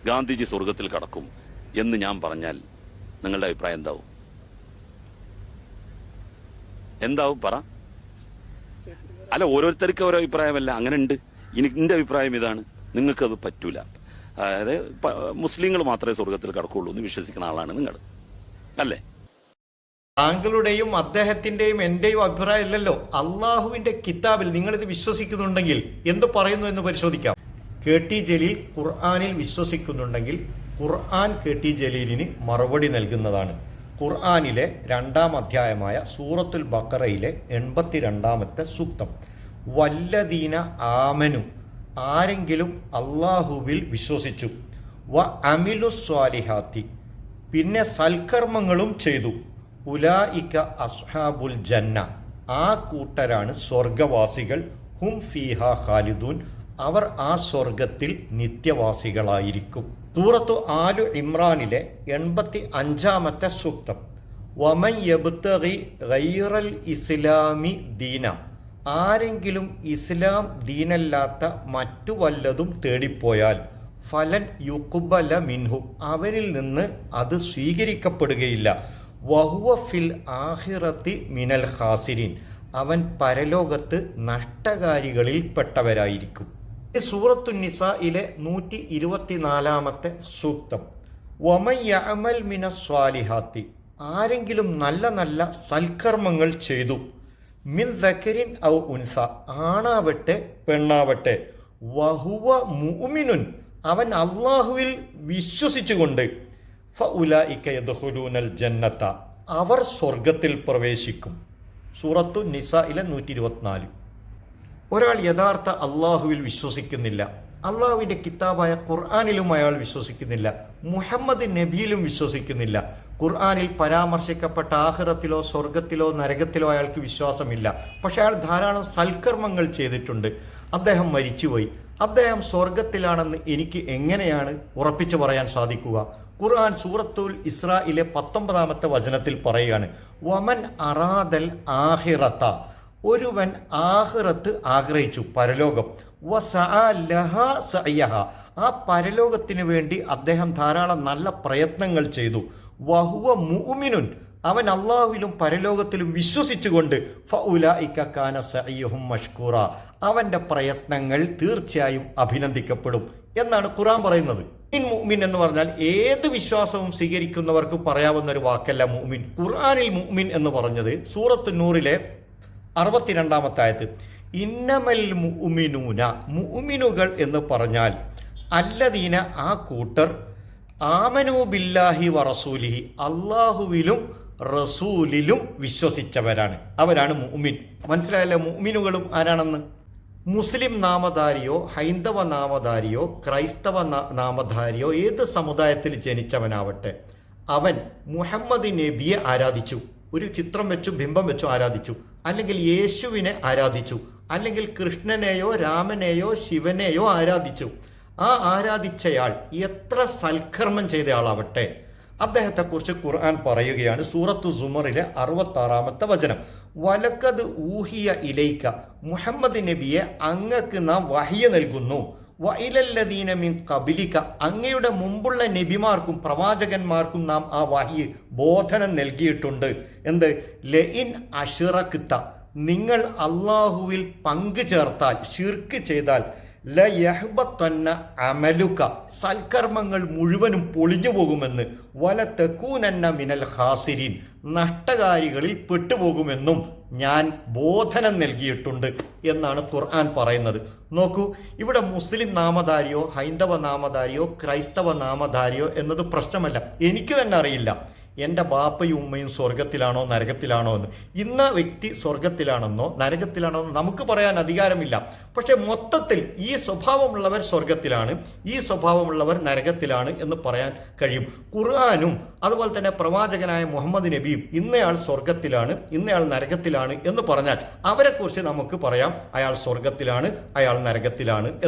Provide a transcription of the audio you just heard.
ഗാന്ധിജി സ്വർഗത്തിൽ കടക്കും എന്ന് ഞാൻ പറഞ്ഞാൽ നിങ്ങളുടെ അഭിപ്രായം എന്താവും പറ. അല്ല, ഓരോരുത്തർക്ക് ഓരോ അഭിപ്രായമല്ല, അങ്ങനെ ഉണ്ട്. എൻ്റെ അഭിപ്രായം ഇതാണ്, നിങ്ങൾക്കത് പറ്റൂല. അതായത് മുസ്ലിങ്ങൾ മാത്രമേ സ്വർഗത്തിൽ കടക്കുള്ളൂ എന്ന് വിശ്വസിക്കുന്ന ആളാണ് നിങ്ങൾ, അല്ലേ? താങ്കളുടെയും അദ്ദേഹത്തിന്റെയും എന്റെയും അഭിപ്രായം ഇല്ലല്ലോ. അള്ളാഹുവിന്റെ കിതാബിൽ നിങ്ങളിത് വിശ്വസിക്കുന്നുണ്ടെങ്കിൽ എന്ത് പറയുന്നു എന്ന് പരിശോധിക്കാം. കെ ടി ജലീൽ ഖുർആനിൽ വിശ്വസിക്കുന്നുണ്ടെങ്കിൽ ഖുർആൻ കെ ടി ജലീലിന് മറുപടി നൽകുന്നതാണ്. ഖുർആനിലെ 2-ാം അധ്യായമായ സൂറത്തുൽ ബഖറയിലെ 82-ാമത്തെ സൂക്തം, വല്ലദീന ആമനു, ആരെങ്കിലും അള്ളാഹുവിൽ വിശ്വസിച്ചു, വ അമിലു സ്വാലിഹാത്തി, പിന്നെ സൽക്കർമ്മങ്ങളും ചെയ്തു, ഉലായിക അസ്ഹാബുൽ ജന്ന, ആ കൂട്ടരാണ് സ്വർഗവാസികൾ, ഹും ഫീഹ ഖാലിദൂൻ, അവർ ആ സ്വർഗത്തിൽ നിത്യവാസികളായിരിക്കും. സൂറത്തു ആലു ഇമ്രാനിലെ 85-ാമത്തെ സൂക്തം, വമൻ യബ്തഗി ഗൈറൽ ഇസ്ലാമി ദീന, ആരെങ്കിലും ഇസ്ലാം ദീനല്ലാത്ത മറ്റു വല്ലതും തേടിപ്പോയാൽ ഫലൻ യുഖ്ബല മിൻഹു, അവരിൽ നിന്ന് അത് സ്വീകരിക്കപ്പെടുകയില്ല, വഹുവ ഫിൽ ആഖിറത്തി മിനൽ ഖാസിരീൻ, അവൻ പരലോകത്ത് നഷ്ടകാരികളിൽ പെട്ടവരായിരിക്കും. സൂറത്തു നിസായിലെ 124-ാമത്തെ സൂക്തം, വമൻ യഅമൽ മിനസ് സ്വാലിഹാത്തി, ആരെങ്കിലും നല്ല നല്ല സൽക്കർമ്മങ്ങൾ ചെയ്തു, മിൻ ദക്കരിൻ ഔ ഉൻസ, ആണാവട്ടെ പെണ്ണാവട്ടെ, വഹുവ മുഅ്മിനുൻ, അവൻ അള്ളാഹുവിൽ വിശ്വസിച്ചുകൊണ്ട്, ഫഉലൈക യദ്ഖുലൂനൽ ജന്നത, അവർ സ്വർഗത്തിൽ പ്രവേശിക്കും. സൂറത്തു നിസായിലെ 124. ഒരാൾ യഥാർത്ഥ അള്ളാഹുവിൽ വിശ്വസിക്കുന്നില്ല, അള്ളാഹുവിൻ്റെ കിതാബായ ഖുർആനിലും അയാൾ വിശ്വസിക്കുന്നില്ല, മുഹമ്മദ് നബിയിലും വിശ്വസിക്കുന്നില്ല, ഖുർആനിൽ പരാമർശിക്കപ്പെട്ട ആഖിറത്തിലോ സ്വർഗത്തിലോ നരകത്തിലോ അയാൾക്ക് വിശ്വാസമില്ല, പക്ഷെ അയാൾ ധാരാളം സൽക്കർമ്മങ്ങൾ ചെയ്തിട്ടുണ്ട്, അദ്ദേഹം മരിച്ചുപോയി, അദ്ദേഹം സ്വർഗത്തിലാണെന്ന് എനിക്ക് എങ്ങനെയാണ് ഉറപ്പിച്ചു പറയാൻ സാധിക്കുക? ഖുർആൻ സൂറത്തുൽ ഇസ്രായിലെ 19-ാമത്തെ വചനത്തിൽ പറയുകയാണ്, വമൻ അറാദൽ ആഖിറത, ഒരുവൻ ആഖിറത്ത് ആഗ്രഹിച്ചു, പരലോകം, വസഅ ലഹാ സഅയഹ, ആ പരലോകത്തിന് വേണ്ടി അദ്ദേഹം ധാരാളം നല്ല പ്രയത്നങ്ങൾ ചെയ്തു, വഹുവ മുഅ്മിനുൻ, അവൻ അള്ളാഹുവിലും പരലോകത്തിലും വിശ്വസിച്ചുകൊണ്ട്, ഫഉലൈക കാന സഅയുഹും മഷ്കൂറ, അവന്റെ പ്രയത്നങ്ങൾ തീർച്ചയായും അഭിനന്ദിക്കപ്പെടും എന്നാണ് ഖുർആൻ പറയുന്നത്. മുഅ്മിൻ എന്ന് പറഞ്ഞാൽ ഏത് വിശ്വാസവും സ്വീകരിക്കുന്നവർക്ക് പറയാവുന്ന ഒരു വാക്കല്ല മുഅ്മിൻ. ഖുർആനിൽ മുഅ്മിൻ എന്ന് പറഞ്ഞത് സൂറത്തു നൂറിലെ 62-ാമത്തെ ആയത്ത്, ഇന്നമൽ മുഅ്മിനൂന, മുഅ്മിനുകൾ എന്ന് പറഞ്ഞാൽ അല്ലദീന, ആ കൂട്ടർ, ആമനു ബില്ലാഹി വറസൂലിഹി, അള്ളാഹുവിലും റസൂലിലും വിശ്വസിച്ചവരാണ്, അവരാണ് മുഅ്മിൻ. മനസ്സിലായല്ലോ മുഅ്മിനുകളും ആരാണെന്ന്? മുസ്ലിം നാമധാരിയോ ഹൈന്ദവ നാമധാരിയോ ക്രൈസ്തവ നാമധാരിയോ ഏത് സമുദായത്തിൽ ജനിച്ചവനാവട്ടെ, അവൻ മുഹമ്മദ് നബിയെ ആരാധിച്ചു, ഒരു ചിത്രം വെച്ചു ബിംബം വെച്ചു ആരാധിച്ചു, അല്ലെങ്കിൽ യേശുവിനെ ആരാധിച്ചു, അല്ലെങ്കിൽ കൃഷ്ണനെയോ രാമനെയോ ശിവനെയോ ആരാധിച്ചു, ആ ആരാധിച്ചയാൾ എത്ര സൽക്കർമ്മം ചെയ്ത ആളാവട്ടെ, അദ്ദേഹത്തെക്കുറിച്ച് ഖുർആൻ പറയുകയാണ് സൂറത്തു സുമറിലെ 66-ാമത്തെ വചനം, വലക്കത് ഊഹിയ ഇലൈക, മുഹമ്മദ് നബിയെ അങ്ങക്ക് നാം വഹ്യ നൽകുന്നു, വഇലല്ലദീന മിൻ ഖബലിക, അങ്ങയുടെ മുമ്പുള്ള നബിമാർക്കും പ്രവാചകന്മാർക്കും നാം ആ വഹ്യ ബോധനം നൽകിയിട്ടുണ്ട്. എന്ത്? ലഇൻ അശ്റക്ത, നിങ്ങൾ അള്ളാഹുവിൽ പങ്കു ചേർത്താൽ, ശിർക്ക് ചെയ്താൽ, ലയഹ്ബത്തന്ന അമലുക, സൽക്കർമ്മങ്ങൾ മുഴുവനും പൊളിഞ്ഞു പോകുമെന്ന്, വല തകൂനന്ന മിനൽ ഖാസിരീൻ, നഷ്ടകാരികളിൽ പെട്ടുപോകുമെന്നും ഞാൻ ബോധനം നൽകിയിട്ടുണ്ട് എന്നാണ് ഖുർആൻ പറയുന്നത്. നോക്കൂ, ഇവിടെ മുസ്ലിം നാമധാരിയോ ഹൈന്ദവ നാമധാരിയോ ക്രൈസ്തവ നാമധാരിയോ എന്നത് പ്രശ്നമല്ല. എനിക്ക് തന്നെ അറിയില്ല എൻ്റെ ബാപ്പയും ഉമ്മയും സ്വർഗത്തിലാണോ നരകത്തിലാണോ എന്ന്. ഇന്ന വ്യക്തി സ്വർഗത്തിലാണെന്നോ നരകത്തിലാണോ എന്ന് നമുക്ക് പറയാൻ അധികാരമില്ല. പക്ഷെ മൊത്തത്തിൽ ഈ സ്വഭാവമുള്ളവർ സ്വർഗത്തിലാണ്, ഈ സ്വഭാവമുള്ളവർ നരകത്തിലാണ് എന്ന് പറയാൻ കഴിയും. ഖുർആനും അതുപോലെ തന്നെ പ്രവാചകനായ മുഹമ്മദ് നബിയും ഇന്നയാൾ സ്വർഗത്തിലാണ് ഇന്നയാൾ നരകത്തിലാണ് എന്ന് പറഞ്ഞാൽ അവരെക്കുറിച്ച് നമുക്ക് പറയാം അയാൾ സ്വർഗത്തിലാണ് അയാൾ നരകത്തിലാണ് എന്ന്.